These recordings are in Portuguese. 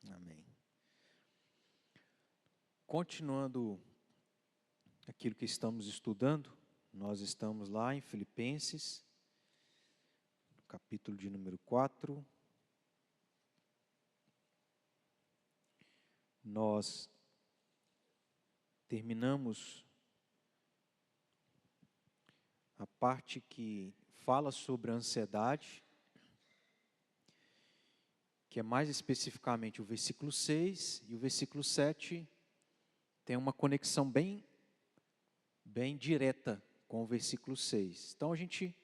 Amém. Continuando aquilo que estamos estudando, nós estamos lá em Filipenses, capítulo de número 4. Nós terminamos a parte que fala sobre a ansiedade, que é mais especificamente o versículo 6 e o versículo 7, tem uma conexão bem direta com o versículo 6. Então a gente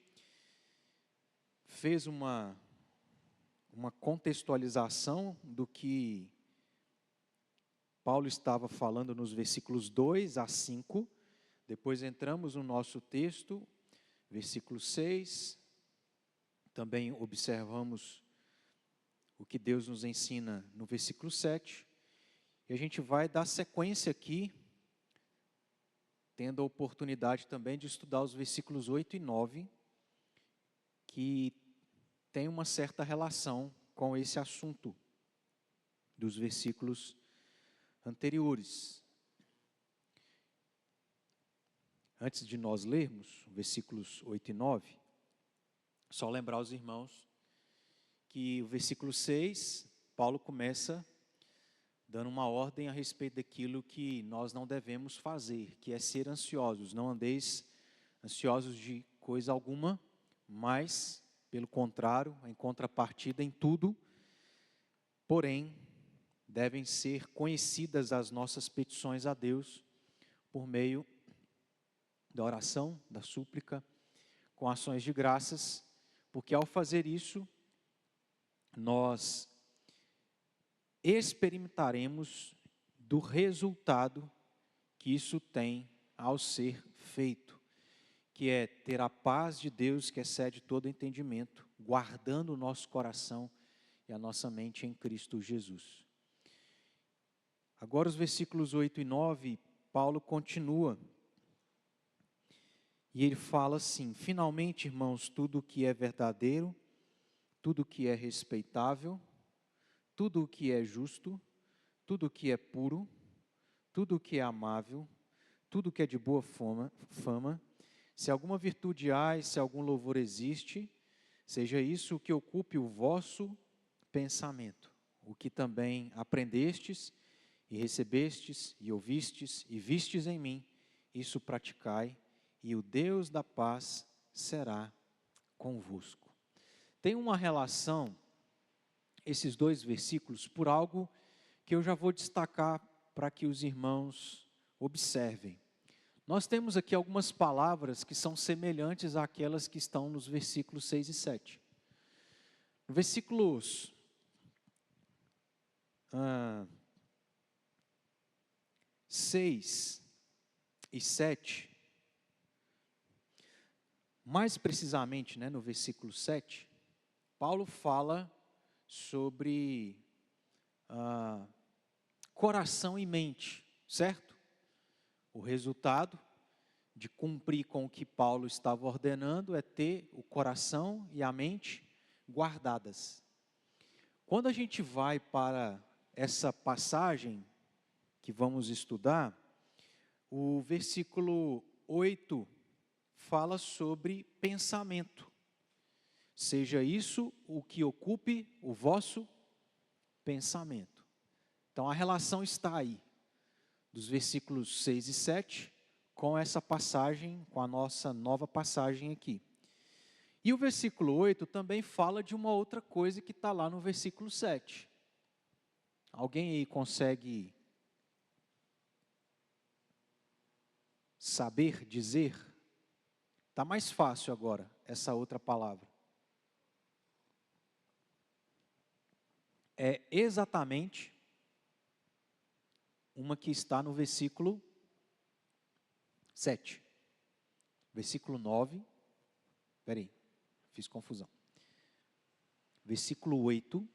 fez uma contextualização do que Paulo estava falando nos versículos 2 a 5, depois entramos no nosso texto, versículo 6, também observamos o que Deus nos ensina no versículo 7, e a gente vai dar sequência aqui, tendo a oportunidade também de estudar os versículos 8 e 9, que tem uma certa relação com esse assunto dos versículos anteriores. Antes de nós lermos versículos 8 e 9, só lembrar os irmãos que o versículo 6, Paulo começa dando uma ordem a respeito daquilo que nós não devemos fazer, que é ser ansiosos. Não andeis ansiosos de coisa alguma, mas, pelo contrário, em contrapartida em tudo, porém, devem ser conhecidas as nossas petições a Deus por meio da oração, da súplica, com ações de graças, porque ao fazer isso, nós experimentaremos do resultado que isso tem ao ser feito, que é ter a paz de Deus que excede todo entendimento, guardando o nosso coração e a nossa mente em Cristo Jesus. Agora os versículos 8 e 9, Paulo continua, e ele fala assim: finalmente, irmãos, tudo o que é verdadeiro, tudo o que é respeitável, tudo o que é justo, tudo o que é puro, tudo o que é amável, tudo o que é de boa fama, se alguma virtude há e se algum louvor existe, seja isso o que ocupe o vosso pensamento, o que também aprendestes e recebestes e ouvistes e vistes em mim, isso praticai, e o Deus da paz será convosco. Tem uma relação esses dois versículos por algo que eu já vou destacar para que os irmãos observem. Nós temos aqui algumas palavras que são semelhantes àquelas que estão nos versículos 6 e 7. No versículos 6 e 7, mais precisamente, no versículo 7, Paulo fala sobre coração e mente, certo? O resultado de cumprir com o que Paulo estava ordenando é ter o coração e a mente guardadas. Quando a gente vai para essa passagem que vamos estudar, o versículo 8 fala sobre pensamento. Seja isso o que ocupe o vosso pensamento. Então a relação está aí, dos versículos 6 e 7, com essa passagem, com a nossa nova passagem aqui. E o versículo 8 também fala de uma outra coisa que está lá no versículo 7. Alguém aí consegue saber dizer? Está mais fácil agora, essa outra palavra. É exatamente uma que está no versículo 7. Versículo 9. Espera aí, fiz confusão. Versículo 8,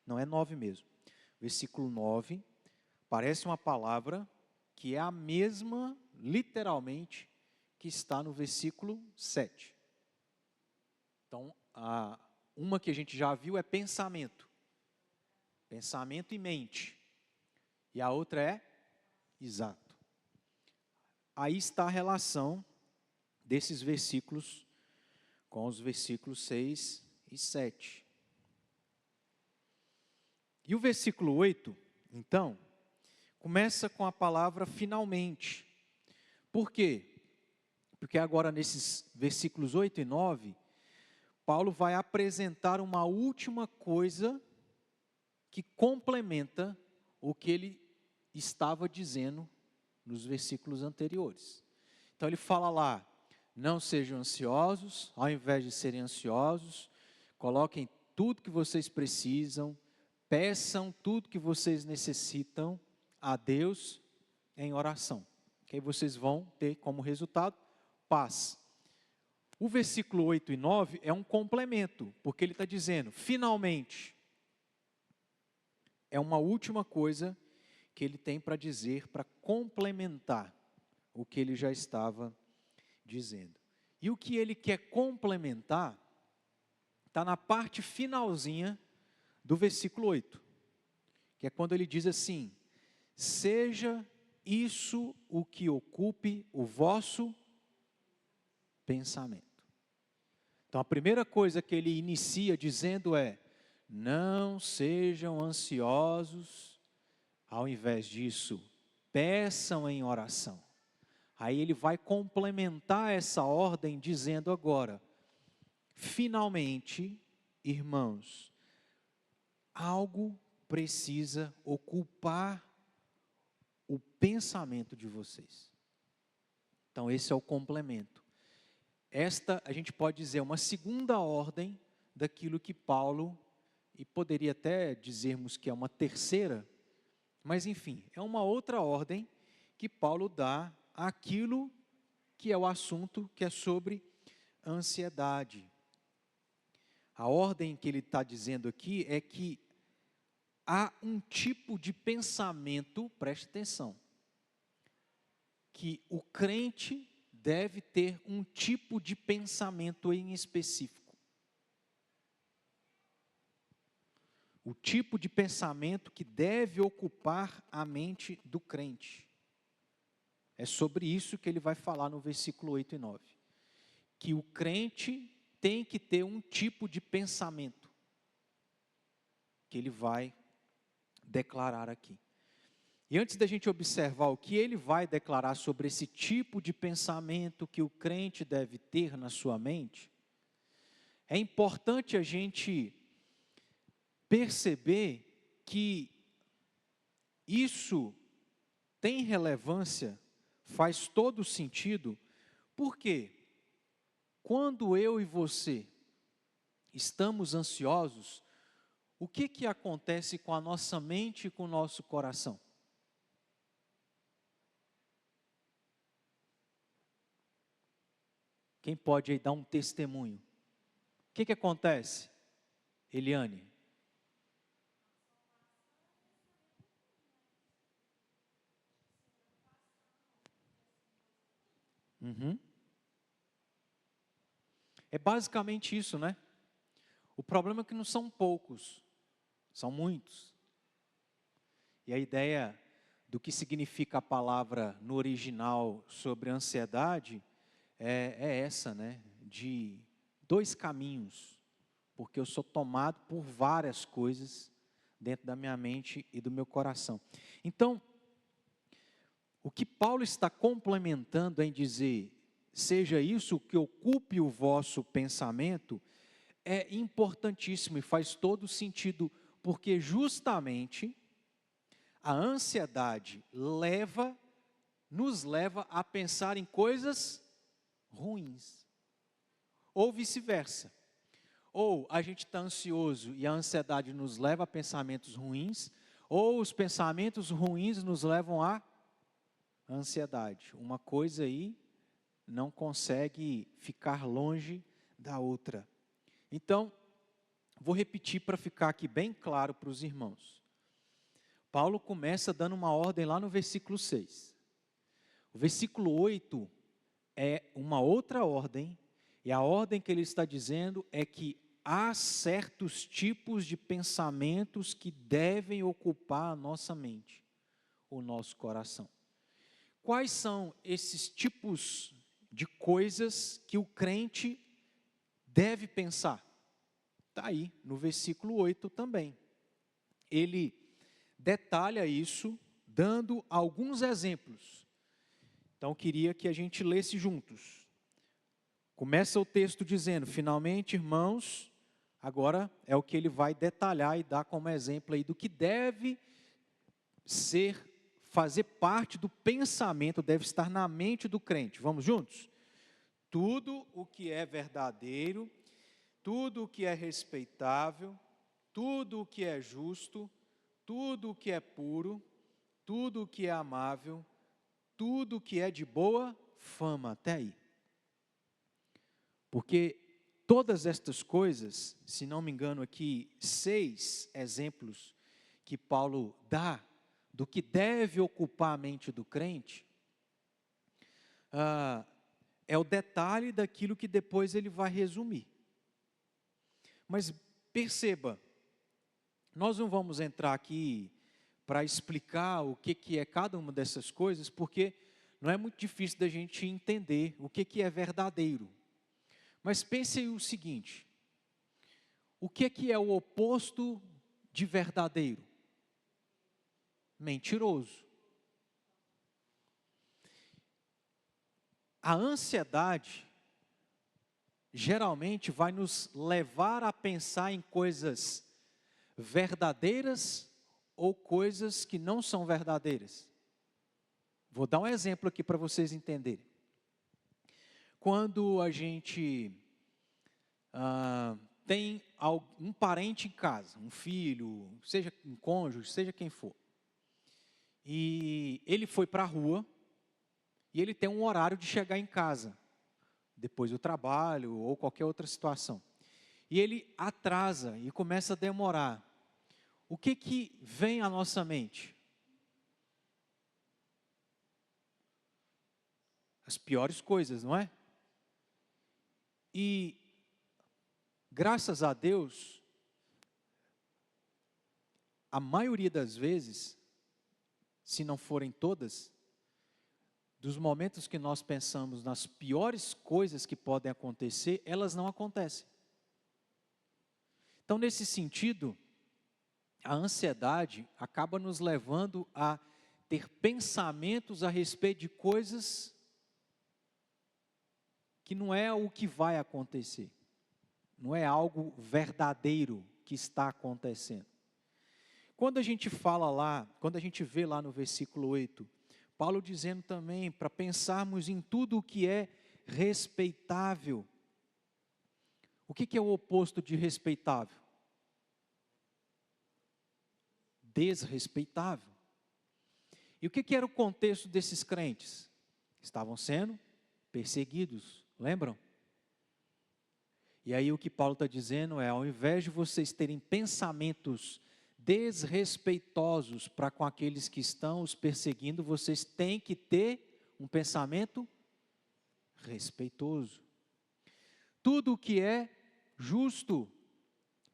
não é 9 mesmo. Versículo 9, parece uma palavra que é a mesma, literalmente, que está no versículo 7. Então, uma que a gente já viu é pensamento. pensamento e mente. E a outra é exato. Aí está a relação desses versículos com os versículos 6 e 7. E o versículo 8, então, começa com a palavra finalmente. Por quê? Porque agora nesses versículos 8 e 9, Paulo vai apresentar uma última coisa que complementa o que ele estava dizendo nos versículos anteriores. Então ele fala lá, não sejam ansiosos, ao invés de serem ansiosos, coloquem tudo que vocês precisam, peçam tudo que vocês necessitam a Deus em oração. Que aí vocês vão ter como resultado paz. O versículo 8 e 9 é um complemento, porque ele está dizendo, finalmente, é uma última coisa que ele tem para dizer, para complementar o que ele já estava dizendo. E o que ele quer complementar está na parte finalzinha do versículo 8, que é quando ele diz assim, seja isso o que ocupe o vosso pensamento. Então a primeira coisa que ele inicia dizendo é, não sejam ansiosos, ao invés disso, peçam em oração. Aí ele vai complementar essa ordem dizendo agora, finalmente, irmãos, algo precisa ocupar o pensamento de vocês. Então esse é o complemento. Esta, a gente pode dizer, é uma segunda ordem daquilo que Paulo, e poderia até dizermos que é uma terceira, mas enfim, é uma outra ordem que Paulo dá àquilo que é o assunto que é sobre ansiedade. A ordem que ele está dizendo aqui é que há um tipo de pensamento, preste atenção, que o crente deve ter um tipo de pensamento em específico. O tipo de pensamento que deve ocupar a mente do crente. É sobre isso que ele vai falar no versículo 8 e 9. Que o crente tem que ter um tipo de pensamento que ele vai declarar aqui. E antes da gente observar o que ele vai declarar sobre esse tipo de pensamento que o crente deve ter na sua mente, é importante a gente perceber que isso tem relevância, faz todo sentido, porque quando eu e você estamos ansiosos, o que acontece com a nossa mente e com o nosso coração? Quem pode aí dar um testemunho? O que acontece, Eliane? Uhum. É basicamente isso, né? O problema é que não são poucos, são muitos. E a ideia do que significa a palavra no original sobre ansiedade é essa, né? De dois caminhos, porque eu sou tomado por várias coisas dentro da minha mente e do meu coração. Então, o que Paulo está complementando em dizer, seja isso que ocupe o vosso pensamento, é importantíssimo e faz todo sentido, porque justamente a ansiedade nos leva a pensar em coisas ruins, ou vice-versa. Ou a gente está ansioso e a ansiedade nos leva a pensamentos ruins, ou os pensamentos ruins nos levam à ansiedade. Uma coisa aí não consegue ficar longe da outra. Então, vou repetir para ficar aqui bem claro para os irmãos. Paulo começa dando uma ordem lá no versículo 6. O versículo 8 é uma outra ordem, e a ordem que ele está dizendo é que há certos tipos de pensamentos que devem ocupar a nossa mente, o nosso coração. Quais são esses tipos de coisas que o crente deve pensar? Está aí no versículo 8 também. Ele detalha isso, dando alguns exemplos. Então, eu queria que a gente lesse juntos. Começa o texto dizendo: finalmente, irmãos, agora é o que ele vai detalhar e dar como exemplo aí do que deve fazer parte do pensamento, deve estar na mente do crente. Vamos juntos? Tudo o que é verdadeiro, tudo o que é respeitável, tudo o que é justo, tudo o que é puro, tudo o que é amável, tudo o que é de boa fama. Até aí. Porque todas estas coisas, se não me engano aqui, 6 exemplos que Paulo dá do que deve ocupar a mente do crente, é o detalhe daquilo que depois ele vai resumir. Mas perceba, nós não vamos entrar aqui para explicar o que é cada uma dessas coisas, porque não é muito difícil da gente entender o que é verdadeiro. Mas pense aí o seguinte: o que é o oposto de verdadeiro? Mentiroso. A ansiedade geralmente vai nos levar a pensar em coisas verdadeiras ou coisas que não são verdadeiras. Vou dar um exemplo aqui para vocês entenderem. Quando a gente tem um parente em casa, um filho, seja um cônjuge, seja quem for, e ele foi para a rua, e ele tem um horário de chegar em casa, depois do trabalho ou qualquer outra situação. E ele atrasa e começa a demorar. O que vem à nossa mente? As piores coisas, não é? E, graças a Deus, a maioria das vezes, se não forem todas, dos momentos que nós pensamos nas piores coisas que podem acontecer, elas não acontecem. Então, nesse sentido, a ansiedade acaba nos levando a ter pensamentos a respeito de coisas que não é o que vai acontecer. Não é algo verdadeiro que está acontecendo. Quando a gente fala lá, quando a gente vê lá no versículo 8, Paulo dizendo também para pensarmos em tudo o que é respeitável. O que é o oposto de respeitável? Desrespeitável. E o que era o contexto desses crentes? Estavam sendo perseguidos, lembram? E aí o que Paulo está dizendo é, ao invés de vocês terem pensamentos desrespeitosos para com aqueles que estão os perseguindo, vocês têm que ter um pensamento respeitoso. Tudo o que é justo,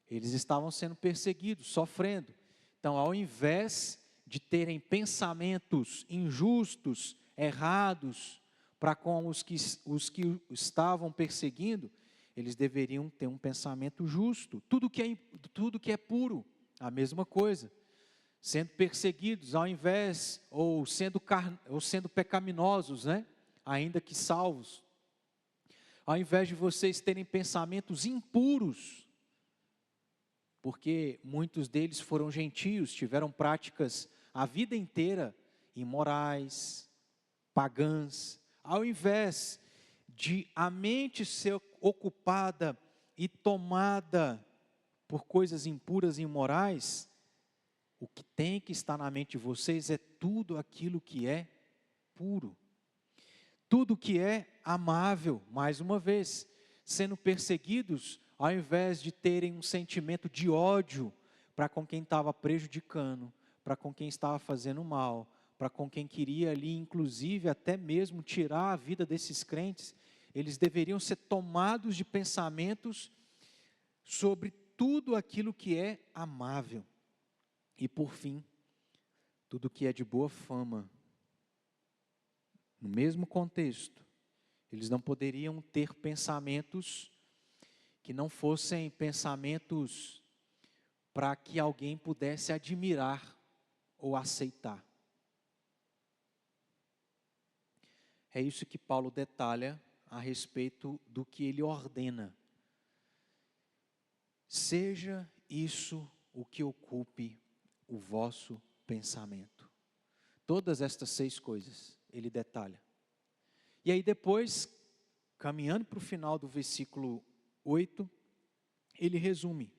eles estavam sendo perseguidos, sofrendo. Então, ao invés de terem pensamentos injustos, errados, para com os que estavam perseguindo, eles deveriam ter um pensamento justo. Tudo que é puro, a mesma coisa. Sendo perseguidos, ao invés, ou sendo pecaminosos, né? Ainda que salvos. Ao invés de vocês terem pensamentos impuros, porque muitos deles foram gentios, tiveram práticas a vida inteira imorais, pagãs, ao invés de a mente ser ocupada e tomada por coisas impuras e imorais, o que tem que estar na mente de vocês é tudo aquilo que é puro. Tudo que é amável, mais uma vez, sendo perseguidos, ao invés de terem um sentimento de ódio para com quem estava prejudicando, para com quem estava fazendo mal, para com quem queria ali, inclusive, até mesmo tirar a vida desses crentes, eles deveriam ser tomados de pensamentos sobre tudo aquilo que é amável. E por fim, tudo que é de boa fama. No mesmo contexto, eles não poderiam ter pensamentos que não fossem pensamentos para que alguém pudesse admirar ou aceitar. É isso que Paulo detalha a respeito do que ele ordena. Seja isso o que ocupe o vosso pensamento. Todas estas 6 coisas ele detalha. E aí depois, caminhando para o final do versículo 8, ele resume.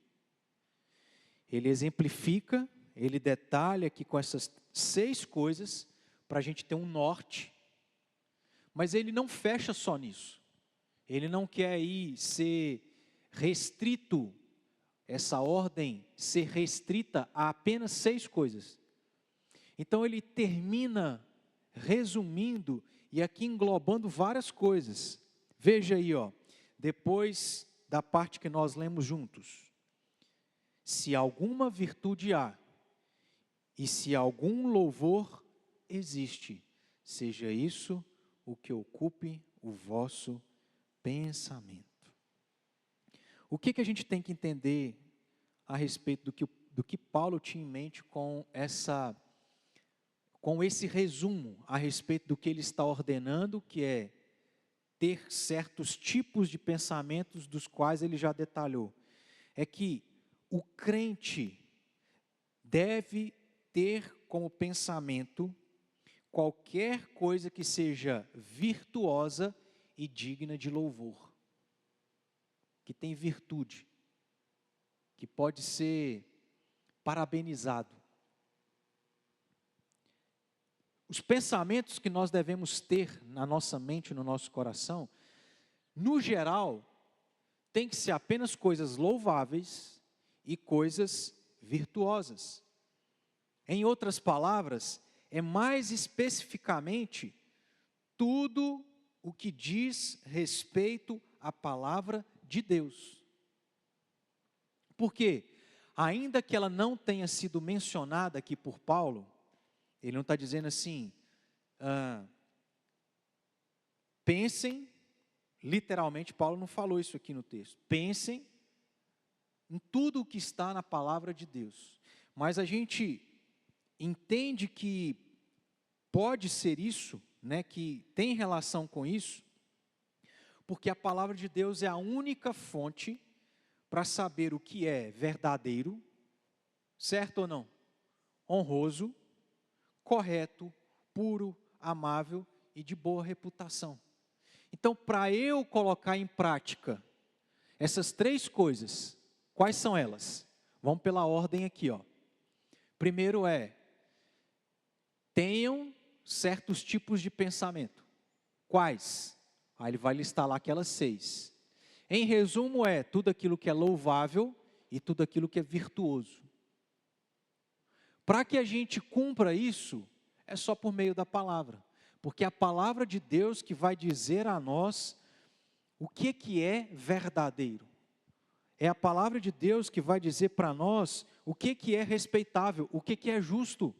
Ele exemplifica, ele detalha aqui com essas 6 coisas, para a gente ter um norte, mas ele não fecha só nisso. Ele não quer aí ser restrito, essa ordem ser restrita a apenas 6 coisas. Então ele termina resumindo e aqui englobando várias coisas. Veja aí, depois da parte que nós lemos juntos. Se alguma virtude há, e se algum louvor existe, seja isso o que ocupe o vosso pensamento. O que a gente tem que entender a respeito do que Paulo tinha em mente com esse resumo a respeito do que ele está ordenando, que é ter certos tipos de pensamentos dos quais ele já detalhou? É que o crente deve ter como pensamento qualquer coisa que seja virtuosa e digna de louvor, que tem virtude, que pode ser parabenizado. Os pensamentos que nós devemos ter na nossa mente, no nosso coração, no geral, tem que ser apenas coisas louváveis e coisas virtuosas. Em outras palavras, é mais especificamente tudo o que diz respeito à palavra de Deus. Porque, ainda que ela não tenha sido mencionada aqui por Paulo, ele não está dizendo assim, pensem, literalmente Paulo não falou isso aqui no texto, pensem em tudo o que está na palavra de Deus. Mas a gente entende que pode ser isso, né, que tem relação com isso, porque a palavra de Deus é a única fonte para saber o que é verdadeiro, certo ou não? Honroso, correto, puro, amável e de boa reputação. Então, para eu colocar em prática essas 3 coisas, quais são elas? Vamos pela ordem aqui, Primeiro tenham certos tipos de pensamento. Quais? Aí ele vai listar lá aquelas 6. Em resumo, tudo aquilo que é louvável e tudo aquilo que é virtuoso. Para que a gente cumpra isso, é só por meio da palavra. Porque é a palavra de Deus que vai dizer a nós o que é verdadeiro. É a palavra de Deus que vai dizer para nós o que é respeitável, o que é justo,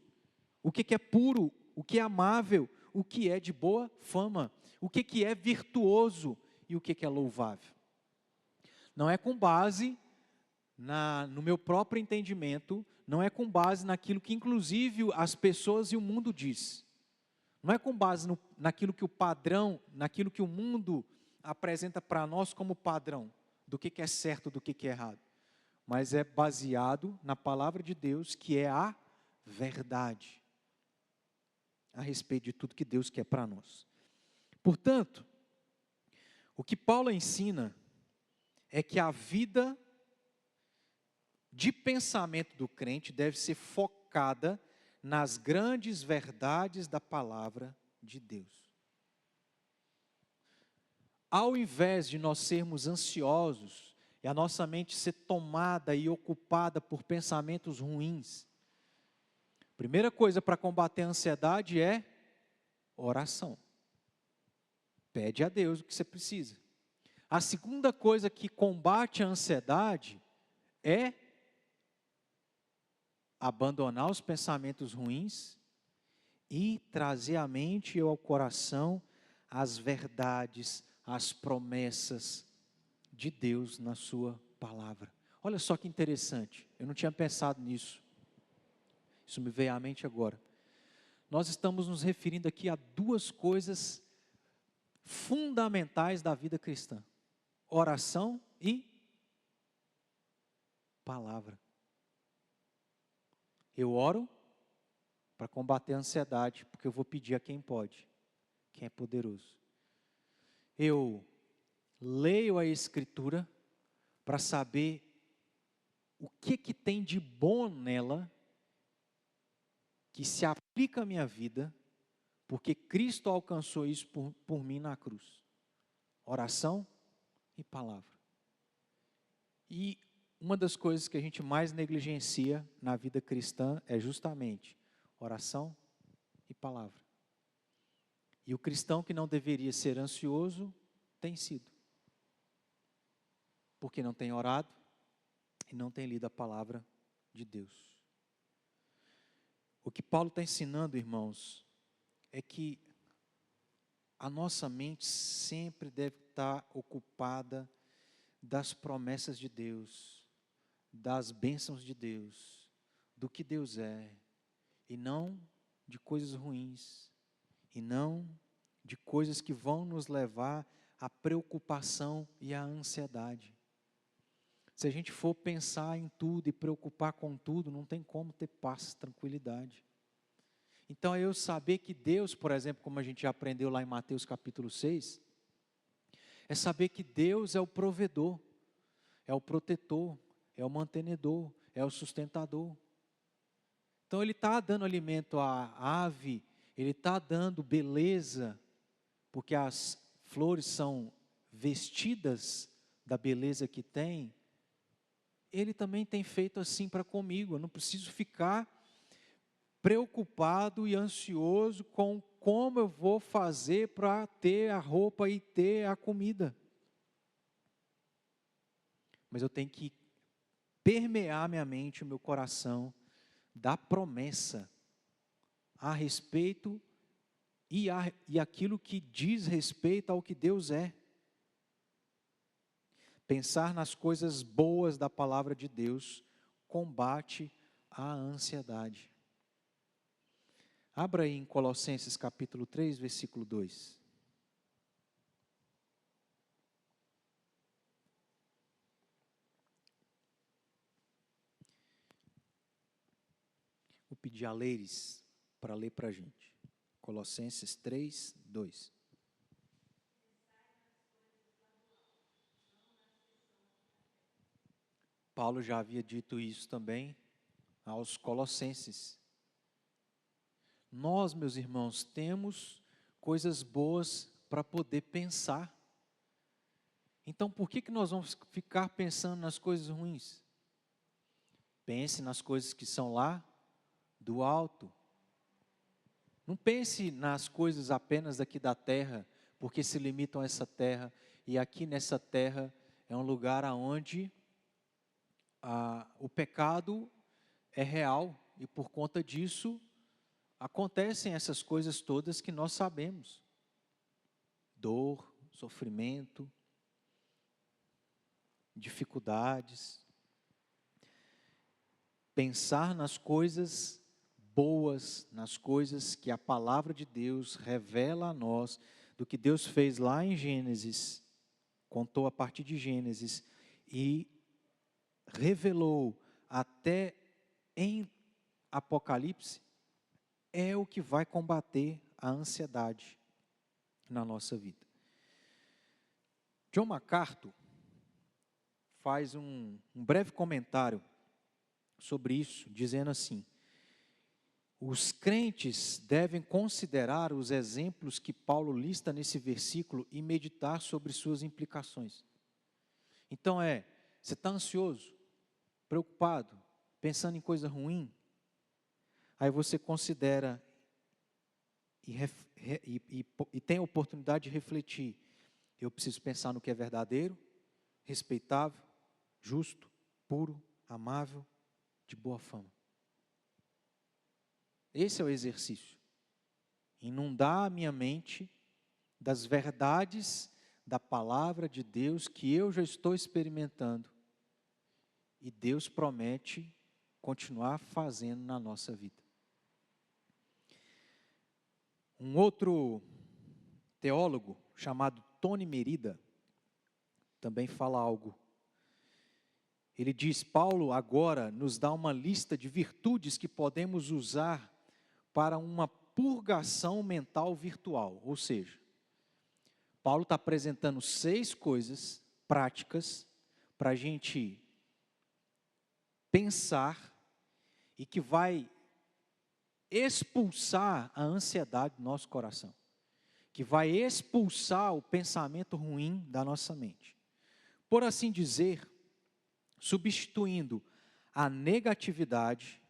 o que é puro, o que é amável, o que é de boa fama, o que é virtuoso e o que é louvável. Não é com base no meu próprio entendimento, não é com base naquilo que inclusive as pessoas e o mundo diz. Não é com base naquilo que o padrão, naquilo que o mundo apresenta para nós como padrão, do que é certo, do que é errado. Mas é baseado na palavra de Deus, que é a verdade a respeito de tudo que Deus quer para nós. Portanto, o que Paulo ensina é que a vida de pensamento do crente deve ser focada nas grandes verdades da palavra de Deus. Ao invés de nós sermos ansiosos e a nossa mente ser tomada e ocupada por pensamentos ruins, a primeira coisa para combater a ansiedade é oração. Pede a Deus o que você precisa. A segunda coisa que combate a ansiedade é abandonar os pensamentos ruins e trazer à mente e ao coração as verdades, as promessas de Deus na sua palavra. Olha só que interessante, eu não tinha pensado nisso. Isso me veio à mente agora. Nós estamos nos referindo aqui a duas coisas fundamentais da vida cristã: oração e palavra. Eu oro para combater a ansiedade, porque eu vou pedir a quem pode, quem é poderoso. Eu leio a Escritura para saber o que tem de bom nela, que se aplica à minha vida, porque Cristo alcançou isso por mim na cruz. Oração e palavra. E uma das coisas que a gente mais negligencia na vida cristã é justamente oração e palavra. E o cristão que não deveria ser ansioso, tem sido. Porque não tem orado e não tem lido a palavra de Deus. O que Paulo está ensinando, irmãos, é que a nossa mente sempre deve estar ocupada das promessas de Deus, das bênçãos de Deus, do que Deus é, e não de coisas ruins, e não de coisas que vão nos levar à preocupação e à ansiedade. Se a gente for pensar em tudo e preocupar com tudo, não tem como ter paz, tranquilidade. Então, eu saber que Deus, por exemplo, como a gente já aprendeu lá em Mateus capítulo 6, é saber que Deus é o provedor, é o protetor, é o mantenedor, é o sustentador. Então, Ele está dando alimento à ave, Ele está dando beleza, porque as flores são vestidas da beleza que tem. Ele também tem feito assim para comigo. Eu não preciso ficar preocupado e ansioso com como eu vou fazer para ter a roupa e ter a comida. Mas eu tenho que permear minha mente, o meu coração, da promessa a respeito e aquilo que diz respeito ao que Deus é. Pensar nas coisas boas da palavra de Deus combate a ansiedade. Abra aí em Colossenses capítulo 3, versículo 2. Vou pedir a Leires para ler para a gente. Colossenses 3, 2. Paulo já havia dito isso também aos Colossenses. Nós, meus irmãos, temos coisas boas para poder pensar. Então, por que nós vamos ficar pensando nas coisas ruins? Pense nas coisas que são lá do alto. Não pense nas coisas apenas daqui da terra, porque se limitam a essa terra. E aqui nessa terra é um lugar onde o pecado é real. E por conta disso, acontecem essas coisas todas que nós sabemos. Dor, sofrimento, dificuldades. Pensar nas coisas boas, nas coisas que a palavra de Deus revela a nós, do que Deus fez lá em Gênesis, contou a partir de Gênesis, e revelou até em Apocalipse, é o que vai combater a ansiedade na nossa vida. John MacArthur faz um breve comentário sobre isso, dizendo assim: os crentes devem considerar os exemplos que Paulo lista nesse versículo e meditar sobre suas implicações. Então você está ansioso, preocupado, pensando em coisa ruim? Aí você considera e tem a oportunidade de refletir: eu preciso pensar no que é verdadeiro, respeitável, justo, puro, amável, de boa fama. Esse é o exercício. Inundar a minha mente das verdades da palavra de Deus que eu já estou experimentando. E Deus promete continuar fazendo na nossa vida. Um outro teólogo chamado Tony Merida também fala algo. Ele diz: Paulo agora nos dá uma lista de virtudes que podemos usar para uma purgação mental virtual. Ou seja, Paulo está apresentando 6 coisas práticas para a gente pensar e que vai expulsar a ansiedade do nosso coração, que vai expulsar o pensamento ruim da nossa mente. Por assim dizer, substituindo a negatividade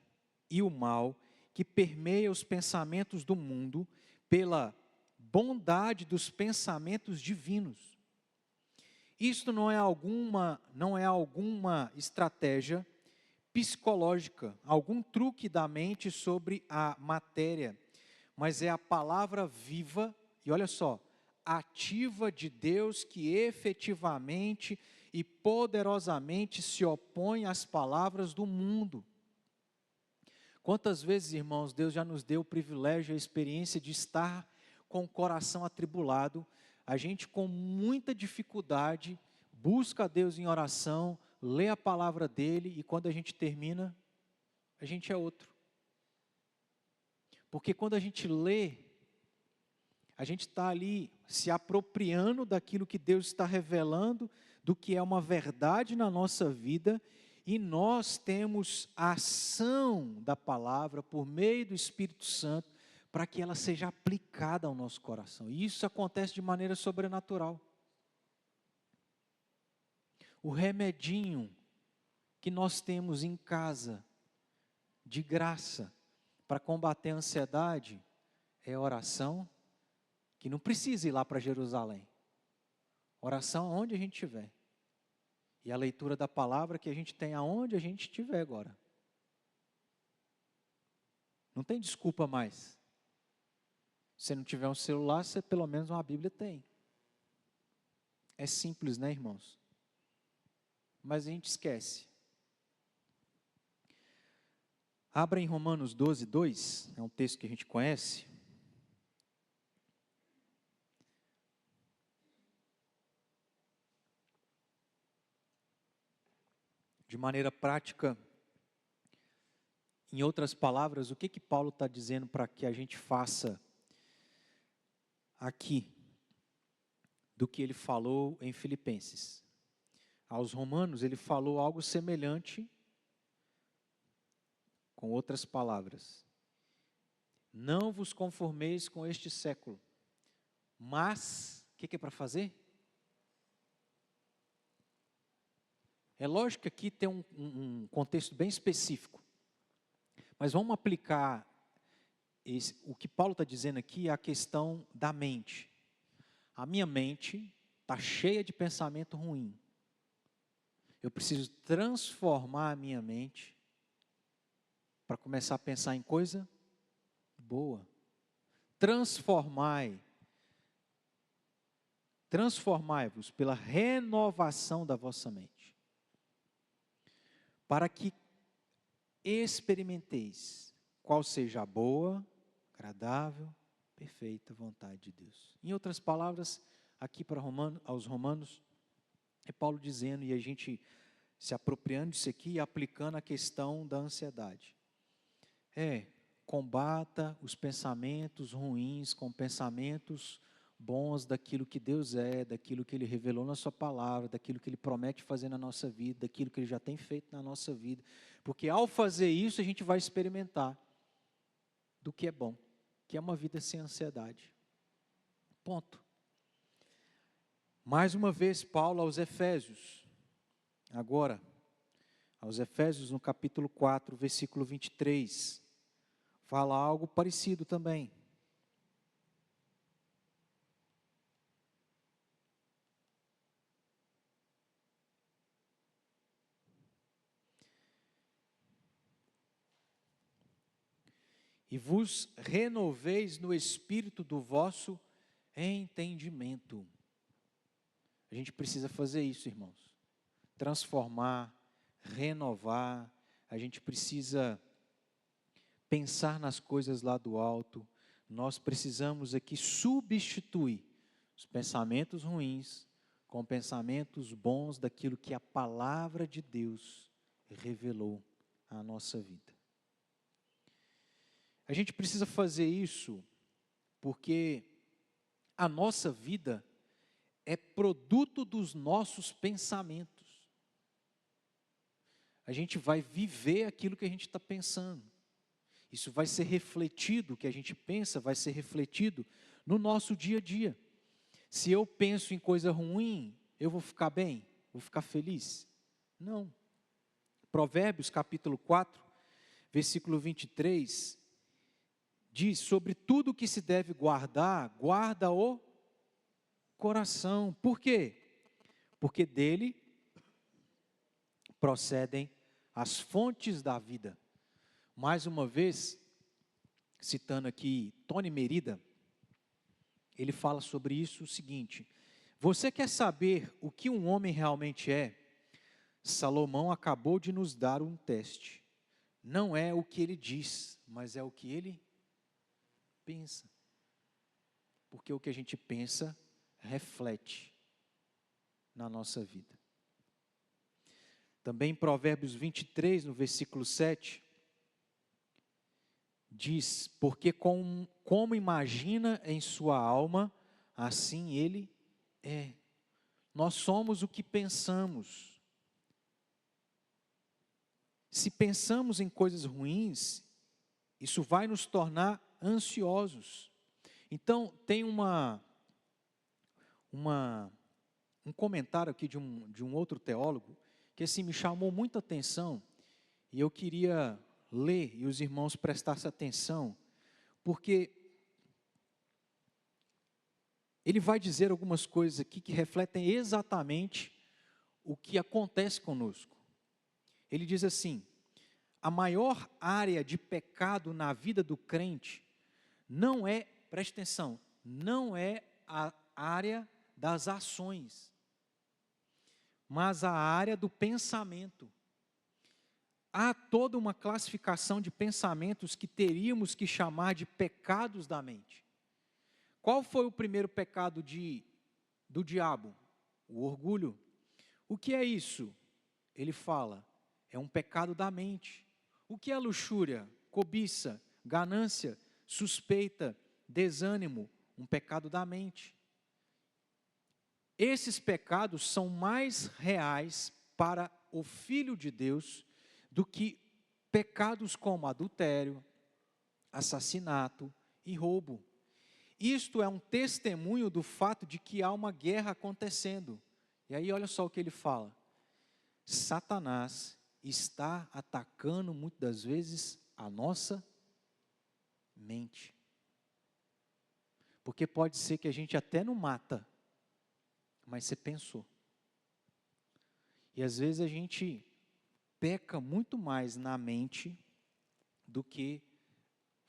e o mal que permeia os pensamentos do mundo pela bondade dos pensamentos divinos. Isto não é alguma estratégia psicológica, algum truque da mente sobre a matéria, mas é a palavra viva, e olha só, ativa de Deus que efetivamente e poderosamente se opõe às palavras do mundo. Quantas vezes, irmãos, Deus já nos deu o privilégio, a experiência de estar com o coração atribulado, a gente com muita dificuldade busca a Deus em oração, lê a palavra dele e quando a gente termina, a gente é outro. Porque quando a gente lê, a gente está ali se apropriando daquilo que Deus está revelando, do que é uma verdade na nossa vida, e nós temos a ação da palavra por meio do Espírito Santo, para que ela seja aplicada ao nosso coração. E isso acontece de maneira sobrenatural. O remedinho que nós temos em casa, de graça, para combater a ansiedade, é oração, que não precisa ir lá para Jerusalém. Oração onde a gente estiver. E a leitura da palavra que a gente tem aonde a gente estiver agora. Não tem desculpa mais. Se não tiver um celular, você pelo menos uma Bíblia tem. É simples, né, irmãos? Mas a gente esquece. Abra em Romanos 12, 2, é um texto que a gente conhece. De maneira prática, em outras palavras, o que Paulo está dizendo para que a gente faça aqui, do que ele falou em Filipenses? Aos romanos, ele falou algo semelhante, com outras palavras. Não vos conformeis com este século, mas, o que é para fazer? É lógico que aqui tem um contexto bem específico, mas vamos aplicar o que Paulo está dizendo aqui, é a questão da mente. A minha mente está cheia de pensamento ruim. Eu preciso transformar a minha mente para começar a pensar em coisa boa. Transformai-vos pela renovação da vossa mente, para que experimenteis qual seja a boa, agradável, perfeita vontade de Deus. Em outras palavras, aqui aos romanos, é Paulo dizendo, e a gente se apropriando disso aqui e aplicando a questão da ansiedade. Combata os pensamentos ruins com pensamentos bons daquilo que Deus é, daquilo que Ele revelou na sua palavra, daquilo que Ele promete fazer na nossa vida, daquilo que Ele já tem feito na nossa vida. Porque ao fazer isso, a gente vai experimentar do que é bom, que é uma vida sem ansiedade. Ponto. Mais uma vez, Paulo aos Efésios, agora, aos Efésios no capítulo 4, versículo 23, fala algo parecido também. e vos renoveis no espírito do vosso entendimento. A gente precisa fazer isso, irmãos. Transformar, renovar, a gente precisa pensar nas coisas lá do alto. Nós precisamos aqui substituir os pensamentos ruins com pensamentos bons daquilo que a palavra de Deus revelou à nossa vida. A gente precisa fazer isso porque a nossa vida é produto dos nossos pensamentos. A gente vai viver aquilo que a gente está pensando. Isso vai ser refletido, o que a gente pensa vai ser refletido no nosso dia a dia. Se eu penso em coisa ruim, eu vou ficar bem? Vou ficar feliz? Não. Provérbios capítulo 4, versículo 23, diz: sobre tudo que se deve guardar, guarda o coração. Por quê? Porque dele procedem as fontes da vida. Mais uma vez, citando aqui Tony Merida, ele fala sobre isso o seguinte: você quer saber o que um homem realmente é? Salomão acabou de nos dar um teste. Não é o que ele diz, mas é o que ele pensa. Porque o que a gente pensa reflete na nossa vida. Também em Provérbios 23, no versículo 7, diz: porque como imagina em sua alma, assim ele é. Nós somos o que pensamos. Se pensamos em coisas ruins, isso vai nos tornar ansiosos. Então, tem um comentário aqui de um outro teólogo, que assim me chamou muita atenção, e eu queria ler e os irmãos prestassem atenção, porque ele vai dizer algumas coisas aqui que refletem exatamente o que acontece conosco. Ele diz assim: a maior área de pecado na vida do crente não é, preste atenção, não é a área das ações, mas a área do pensamento. Há toda uma classificação de pensamentos que teríamos que chamar de pecados da mente. Qual foi o primeiro pecado do diabo? O orgulho. O que é isso? Ele fala, é um pecado da mente. O que é luxúria, cobiça, ganância, suspeita, desânimo? Um pecado da mente. Esses pecados são mais reais para o Filho de Deus do que pecados como adultério, assassinato e roubo. Isto é um testemunho do fato de que há uma guerra acontecendo. E aí olha só o que ele fala: Satanás está atacando muitas das vezes a nossa mente. Porque pode ser que a gente até não mata, mas você pensou. E às vezes a gente peca muito mais na mente do que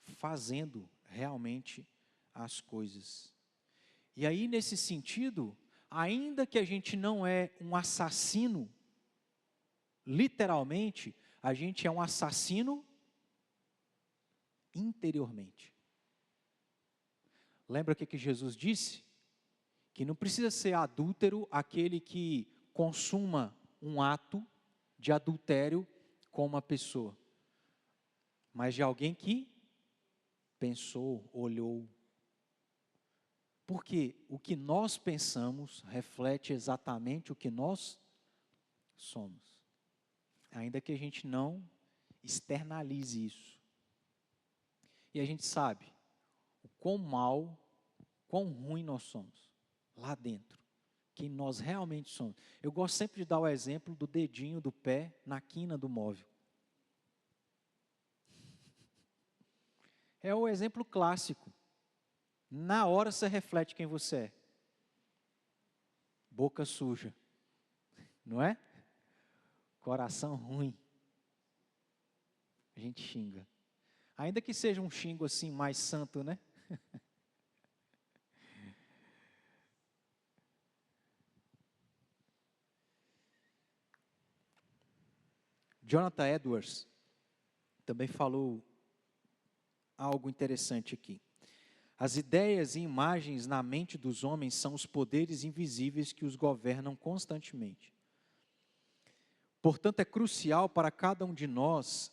fazendo realmente as coisas. E aí, nesse sentido, ainda que a gente não é um assassino, literalmente, a gente é um assassino interiormente. Lembra o que Jesus disse? Que não precisa ser adúltero aquele que consuma um ato de adultério com uma pessoa, mas de alguém que pensou, olhou. Porque o que nós pensamos reflete exatamente o que nós somos. Ainda que a gente não externalize isso. E a gente sabe o quão mal, quão ruim nós somos, lá dentro. Quem nós realmente somos. Eu gosto sempre de dar o exemplo do dedinho do pé na quina do móvel. É o exemplo clássico. Na hora você reflete quem você é. Boca suja. Não é? Coração ruim. A gente xinga. Ainda que seja um xingo assim mais santo, né? Jonathan Edwards também falou algo interessante aqui. As ideias e imagens na mente dos homens são os poderes invisíveis que os governam constantemente. Portanto, é crucial para cada um de nós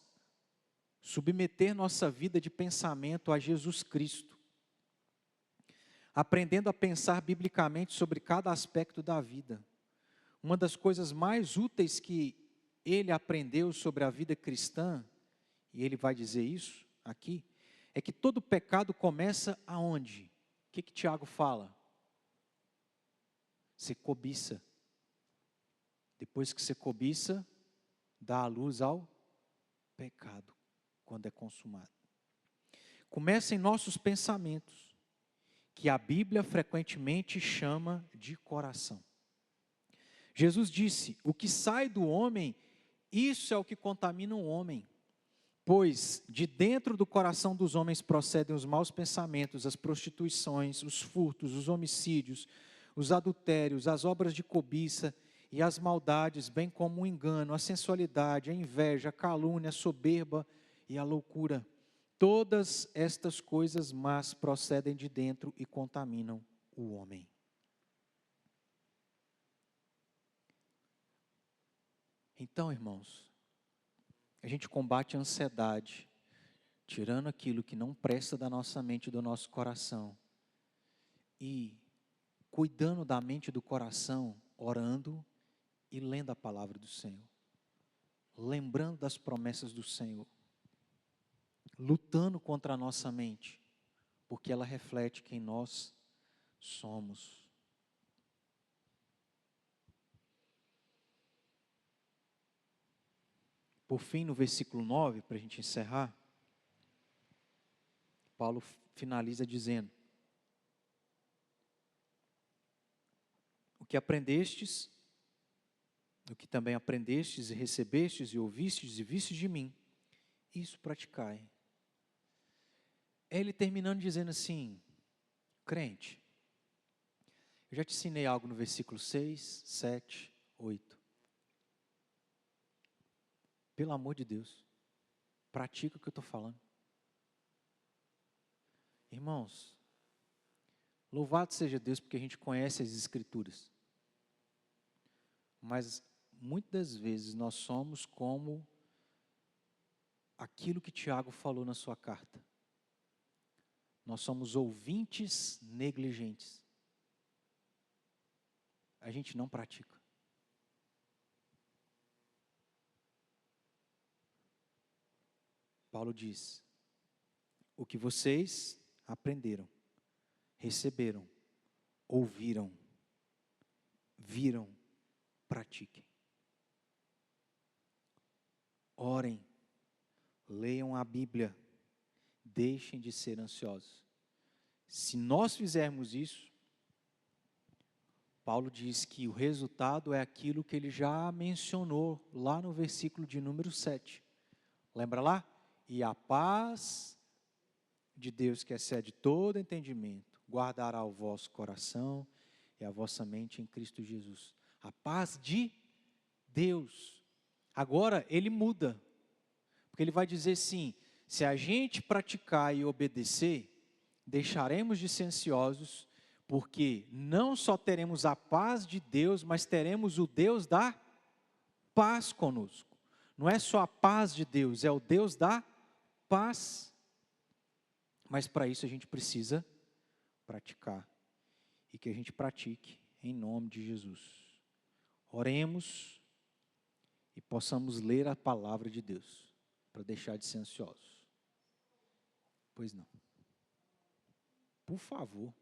submeter nossa vida de pensamento a Jesus Cristo, aprendendo a pensar biblicamente sobre cada aspecto da vida. Uma das coisas mais úteis que ele aprendeu sobre a vida cristã, e ele vai dizer isso aqui, é que todo pecado começa aonde? O que Tiago fala? Você cobiça. Depois que você cobiça, dá a luz ao pecado, quando é consumado. Começa em nossos pensamentos, que a Bíblia frequentemente chama de coração. Jesus disse: o que sai do homem, isso é o que contamina o homem. Pois de dentro do coração dos homens procedem os maus pensamentos, as prostituições, os furtos, os homicídios, os adultérios, as obras de cobiça e as maldades, bem como o engano, a sensualidade, a inveja, a calúnia, a soberba e a loucura. Todas estas coisas más procedem de dentro e contaminam o homem. Então, irmãos, a gente combate a ansiedade, tirando aquilo que não presta da nossa mente e do nosso coração, e cuidando da mente e do coração, orando e lendo a palavra do Senhor, lembrando das promessas do Senhor, lutando contra a nossa mente, porque ela reflete quem nós somos. Por fim, no versículo 9, para a gente encerrar, Paulo finaliza dizendo: o que aprendestes, o que também aprendestes e recebestes e ouvistes e vistes de mim, isso praticai. É ele terminando dizendo assim: crente, eu já te ensinei algo no versículo 6, 7, 8. Pelo amor de Deus, pratica o que eu estou falando. Irmãos, louvado seja Deus porque a gente conhece as Escrituras. Mas muitas das vezes nós somos como aquilo que Tiago falou na sua carta. Nós somos ouvintes negligentes. A gente não pratica. Paulo diz: o que vocês aprenderam, receberam, ouviram, viram, pratiquem. Orem, leiam a Bíblia, deixem de ser ansiosos. Se nós fizermos isso, Paulo diz que o resultado é aquilo que ele já mencionou lá no versículo de número 7. Lembra lá? E a paz de Deus, que excede todo entendimento, guardará o vosso coração e a vossa mente em Cristo Jesus. A paz de Deus. Agora ele muda, porque ele vai dizer assim: se a gente praticar e obedecer, deixaremos de ser ansiosos, porque não só teremos a paz de Deus, mas teremos o Deus da paz conosco. Não é só a paz de Deus, é o Deus da paz. Mas para isso a gente precisa praticar. E que a gente pratique em nome de Jesus. Oremos e possamos ler a palavra de Deus, para deixar de ser ansiosos. Pois não. Por favor.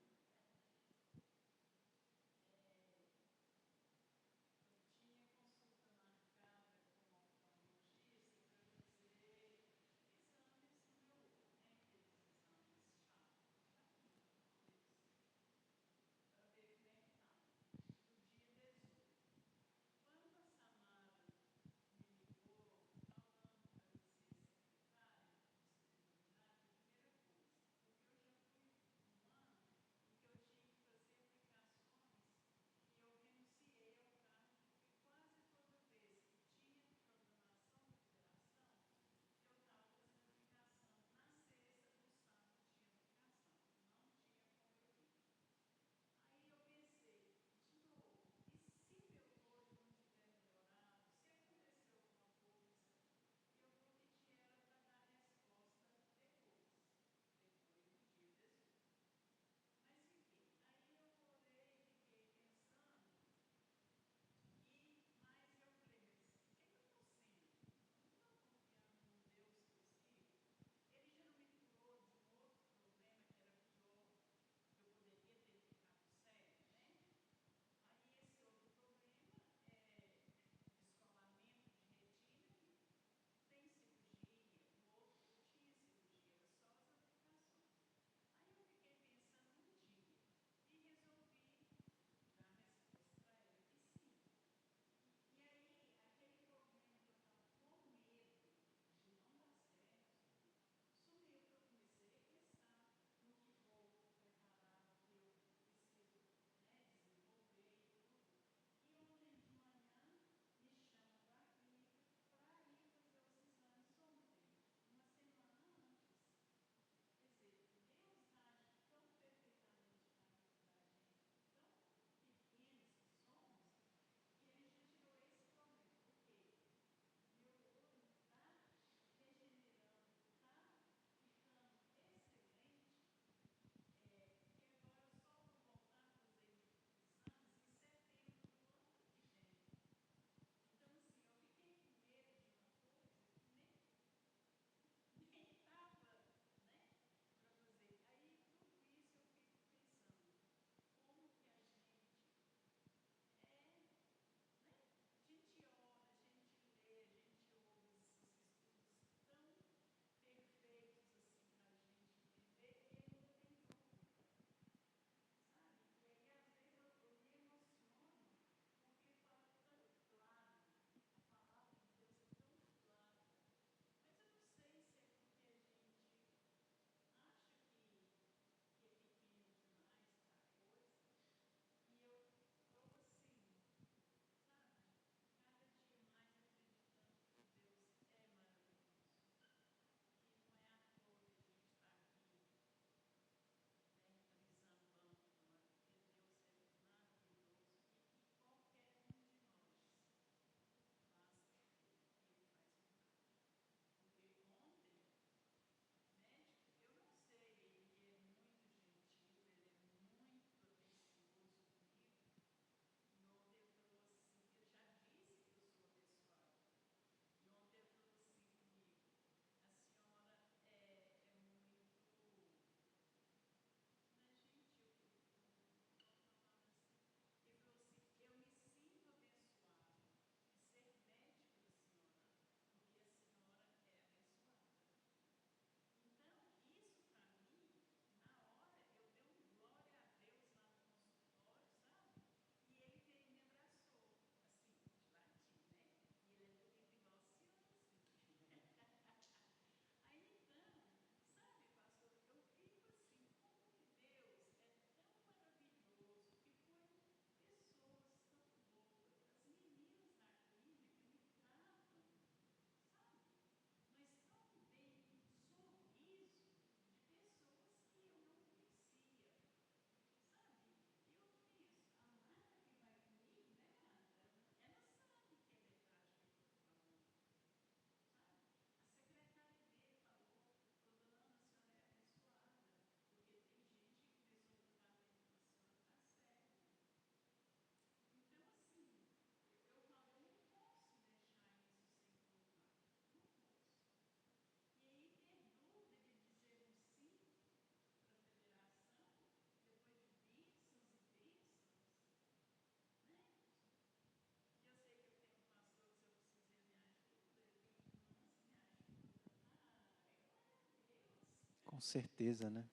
Com certeza, né?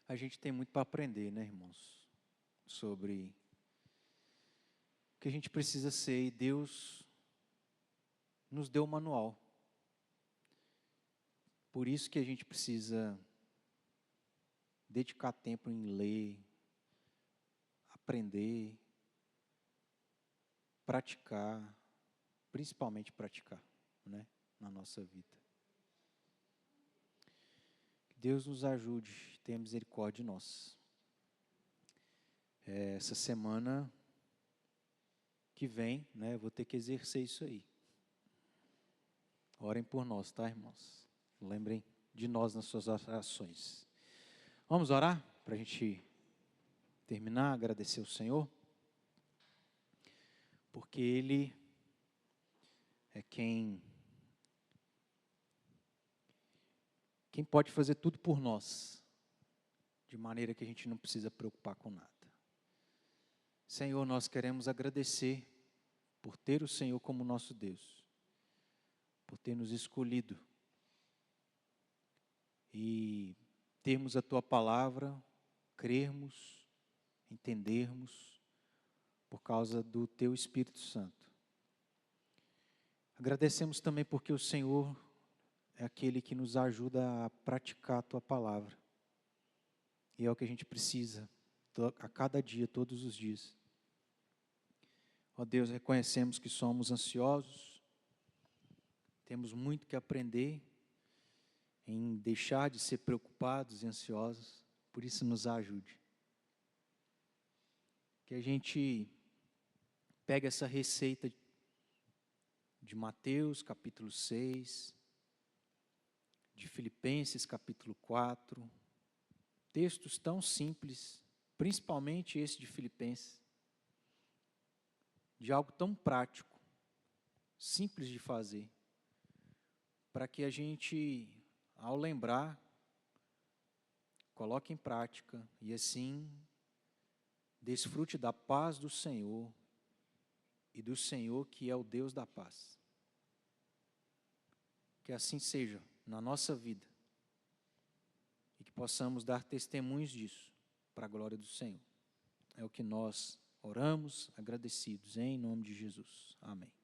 A gente tem muito para aprender, né, irmãos? Sobre o que a gente precisa ser, e Deus nos deu o manual. Por isso que a gente precisa dedicar tempo em ler, aprender, praticar, principalmente praticar, né, na nossa vida. Que Deus nos ajude, tenha misericórdia de nós. Essa semana que vem, né, eu vou ter que exercer isso aí. Orem por nós, tá, irmãos? Lembrem de nós nas suas orações. Vamos orar para a gente terminar, agradecer ao Senhor, porque Ele é quem pode fazer tudo por nós, de maneira que a gente não precisa preocupar com nada. Senhor, nós queremos agradecer por ter o Senhor como nosso Deus, por ter nos escolhido e termos a Tua palavra, crermos, entendermos, por causa do Teu Espírito Santo. Agradecemos também porque o Senhor é aquele que nos ajuda a praticar a Tua palavra. E é o que a gente precisa, a cada dia, todos os dias. Ó Deus, reconhecemos que somos ansiosos, temos muito que aprender em deixar de ser preocupados e ansiosos, por isso nos ajude. Que a gente pegue essa receita de Mateus capítulo 6, de Filipenses capítulo 4, textos tão simples, principalmente esse de Filipenses, de algo tão prático, simples de fazer, para que a gente, ao lembrar, coloque em prática e assim desfrute da paz do Senhor e do Senhor que é o Deus da paz. Que assim seja na nossa vida e que possamos dar testemunhos disso para a glória do Senhor. É o que nós oramos, agradecidos, em nome de Jesus. Amém.